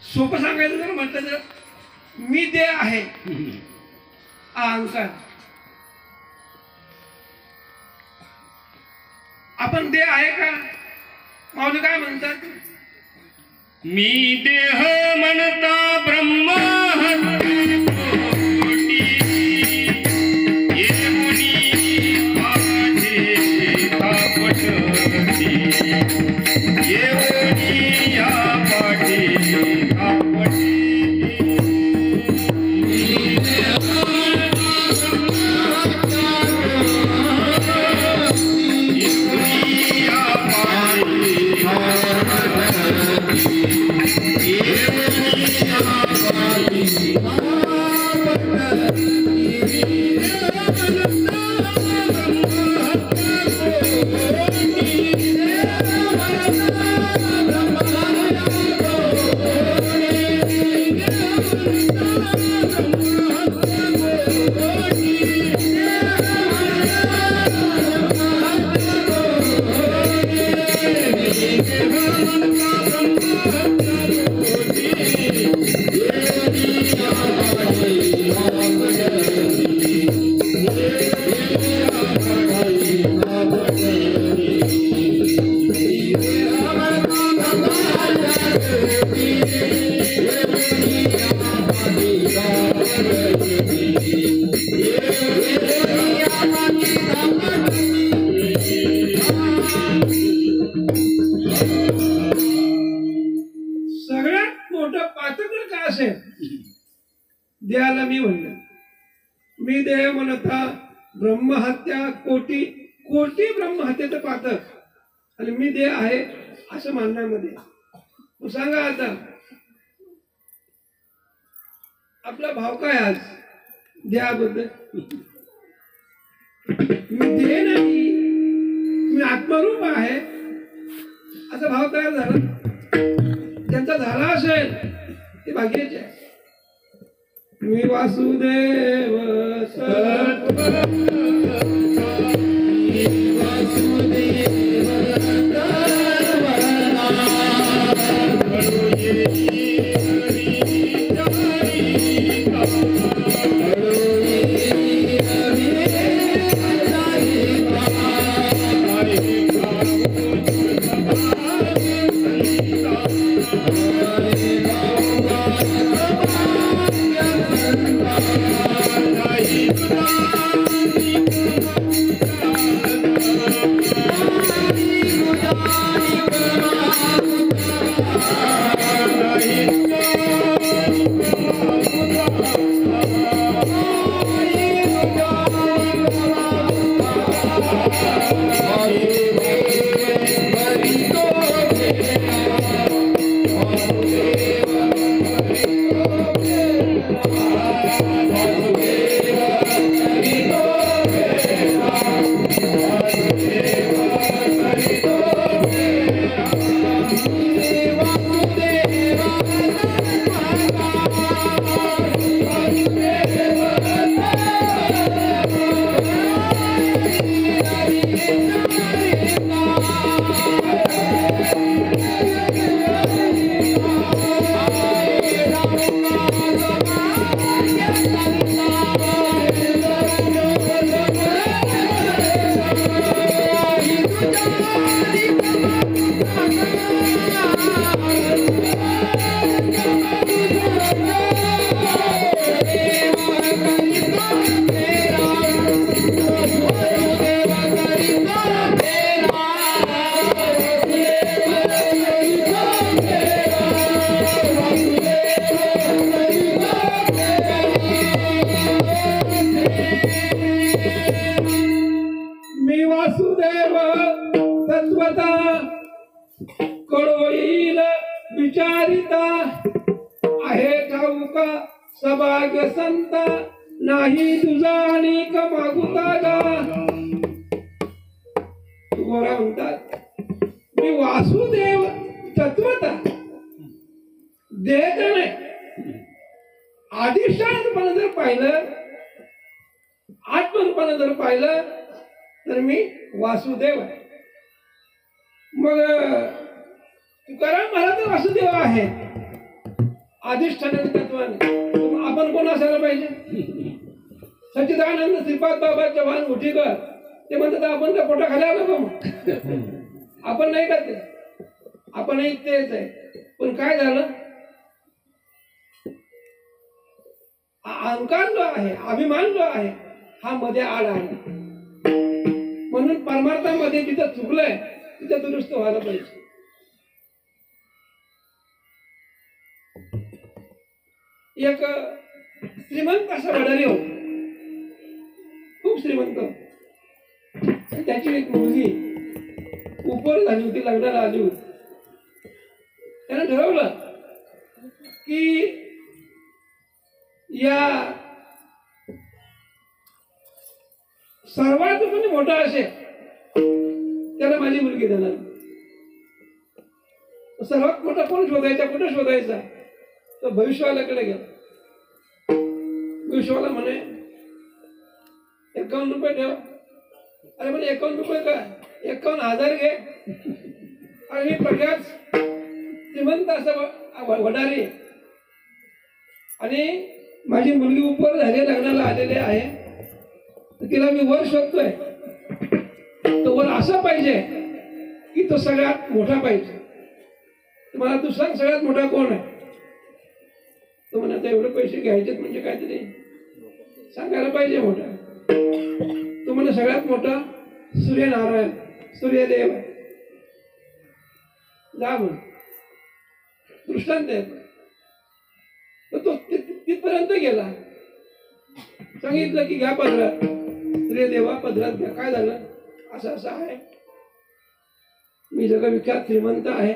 सोपं सांगायचं जर म्हटलं तर मी दे आहे अहंकार. आपण दे आहे का? माऊली काय म्हणतात? मी देह म्हणता ब्रह्म देहाला मी म्हणलं मी देह म्हणता ब्रह्महत्या कोटी कोटी ब्रह्महत्येचं पातक आणि मी देह आहे असं म्हणण्यामध्ये सांगा आता आपला भाव काय आज देहाबद्दल? मी देह नाही मी आत्मरूप आहे असा भाव तयार झाला. ज्यांचा झाला असेल ते भाग्याचे आहे. मी वासुदेव वासुदेव तत्वता कळोईल विचारिता आहे ठाऊका सभाग्य संत नाही तुझा अनेक मागुता गा. तुकोबा म्हणतात मी वासुदेव तत्वता देत नाही अधिष्ठानपणे जर पाहिलं आत्मरूपाने जर पाहिलं तर मी वासुदेव आहे. मग तुकाराम महाराज वासुदेव आहे अधिष्ठानाच्या तत्वाने आपण कोण असायला पाहिजे? सच्चिदानंद श्रीपाद बाबा चव्हाण उठीकर ते म्हणतात आपण त्या पोटा खाली आलो का मग? आपण नाही का ते? आपणही तेच आहे. पण काय झालं? अहंकार जो आहे, अभिमान जो आहे, हा मध्ये आड आला. म्हणून परमार्थामध्ये जिथं चुकलंय तिथं दुरुस्त व्हायला पाहिजे. एक श्रीमंत असा वडारी होता, खूप श्रीमंत. त्याची एक मुलगी उपर झाली होती, लग्नाला आली होती. त्याने ठरवलं की या सर्वात कोणी मोठा असेल त्याला माझी मुलगी देणार. सर्वात मोठा कोण शोधायचा, कुठे शोधायचा? तर भविष्यवाल्याकडे गेला. भविष्यवाला म्हणे 51 रुपये ठेवा. अरे म्हणे 51 रुपये काय, 51,000 घे. आणि मी प्रकाश श्रीमंत असं वडारी आणि माझी मुलगी उपर झाली, लग्नाला आलेली आहे. तिला मी वर शोधतोय. तो वर असा पाहिजे की तो सगळ्यात मोठा पाहिजे. तुम्हाला तू सांग सगळ्यात मोठा कोण आहे? तो म्हणे आता एवढे पैसे घ्यायचे म्हणजे काहीतरी सांगायला पाहिजे मोठा. तो म्हणे सगळ्यात मोठा सूर्यनारायण, सूर्यदेव आहे. जा म्हण दृष्टांत आहे. तर तो तिथपर्यंत गेला. सांगितलं की घ्या पदरात, सूर्यदेवा पदरात घ्या. काय झालं? असं असं आहे, मी जगविख्यात श्रीमंत आहे,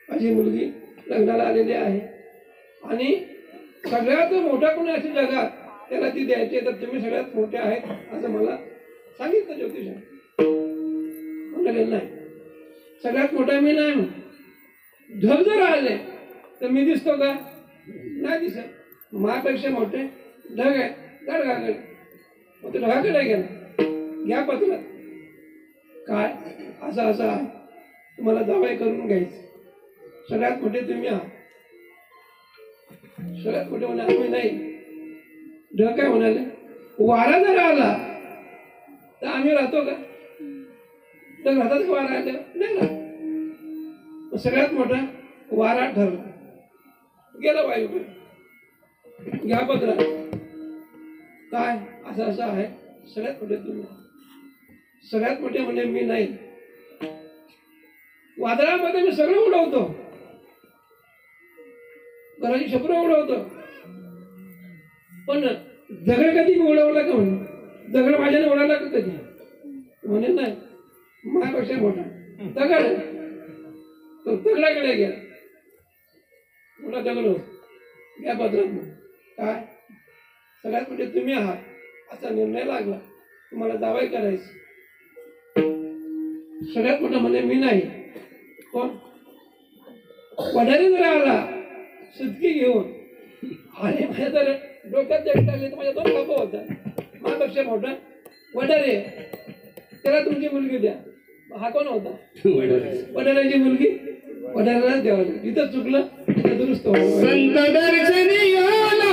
माझी मुलगी लग्नाला आलेली आहे आणि सगळ्यात मोठा कोणी असेल जगात त्याला ती द्यायची, तर तुम्ही सगळ्यात मोठे आहेत असं मला सांगितलं ज्योतिषाने. म्हणाले नाही, सगळ्यात मोठा मी नाही. ढग जर आले तर मी दिसतो का? नाही दिसत. माझ्यापेक्षा मोठे ढग आहे, गडगाकडे. मग ते ढगाकडे गेला. घ्या पत्रात काय असं असं आहे, तुम्हाला जावई करून घ्यायचं. सगळ्यात मोठे तुम्ही आहात. सगळ्यात मोठे म्हणे आम्ही नाही. ढग काय म्हणाले, वारा जर आला तर आम्ही राहतो का? तर राहतात का वारा आल्या? नाही राहत. सगळ्यात मोठा वारा ठरला. गेला वायूकडे. घ्या पत्र काय असं असं आहे, सगळ्यात मोठे तुम्ही. सगळ्यात मोठे म्हणजे मी नाही. वादळामध्ये मी सगळं उडवतो, घराची छपरं उडवतो, पण दगड कधी मी उडवला का? म्हणे दगड माझ्याने उडाला का कधी? म्हणे नाही, माझ्यापेक्षा मोठा दगड. तो दगडाकडे गेला. मोठा दगड होता. या पत्रात काय सगळ्यात मोठे तुम्ही आहात असा निर्णय लागला, तुम्हाला जावई करायचं. सगळ्यात मोठा म्हणे मी नाही. कोण? वडारी जर आला सुटकी घेऊन आणि माझ्या तर डोक्यात जग टाकले तर माझ्या 2 बाबा होता. माझ्यापेक्षा मोठा वडारी, त्याला तुमची मुलगी द्या. हा कोण होता? वडाऱ्याची मुलगी. वडाऱ्यालाच द्यावं लागेल. जिथं चुकलं तिथं दुरुस्त व्हावं. संत दर्शनी आला,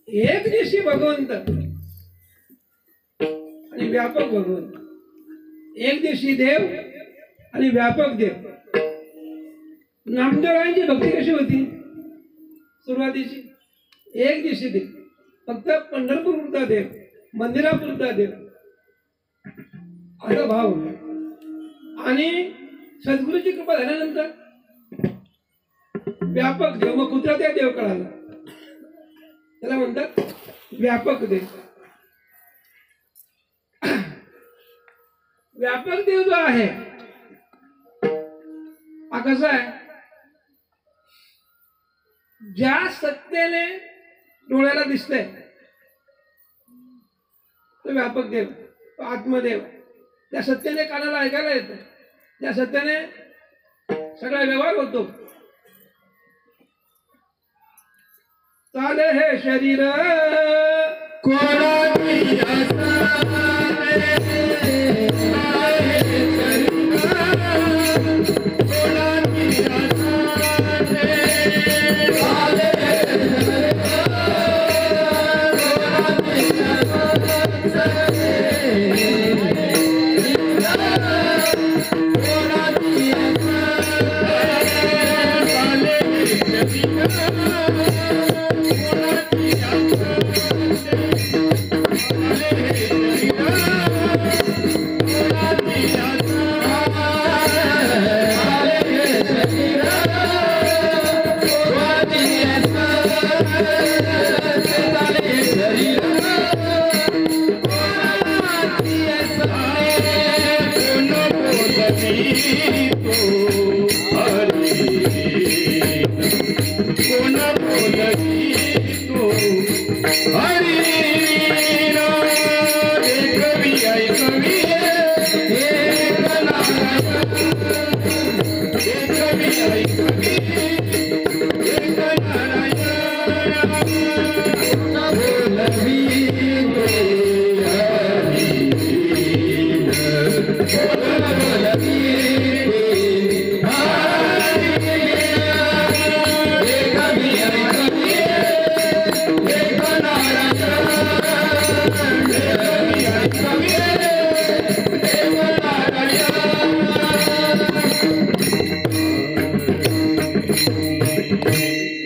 एक दिवशी भगवंत आणि व्यापक भगवंत, एक दिवशी देव आणि व्यापक देव. नामदेवांची भक्ती कशी होती सुरुवातीची? एक दिवशी देव, फक्त पंढरपूर पुरता देव, मंदिरापुरता देव असा भाव होता. आणि सद्गुरूची कृपा झाल्यानंतर व्यापक देव. मग कुत्रा त्या देव कळाला, त्याला म्हणतात व्यापक देव. व्यापक देव जो आहे हा कसा आहे? ज्या सत्तेने डोळ्याला दिसतंय तो व्यापक देव, तो आत्मदेव. त्या सत्तेने कानाला ऐकायला येतं, त्या सत्तेने सगळा व्यवहार होतो. चाले हे शरीर कोणाची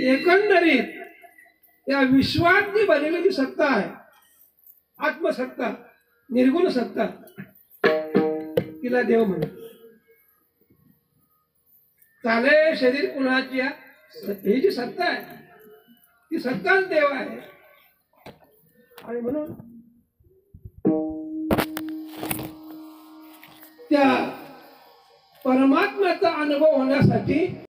एकंदरीत त्या विश्वात जी बनलेली सत्ता आहे, आत्मसत्ता, निर्गुण सत्ता, तिला देव म्हणतात. चाले शरीर कुणाची ही जी सत्ता आहे ती सत्ताच देव आहे. आणि म्हणून त्या परमात्म्याचा अनुभव होण्यासाठी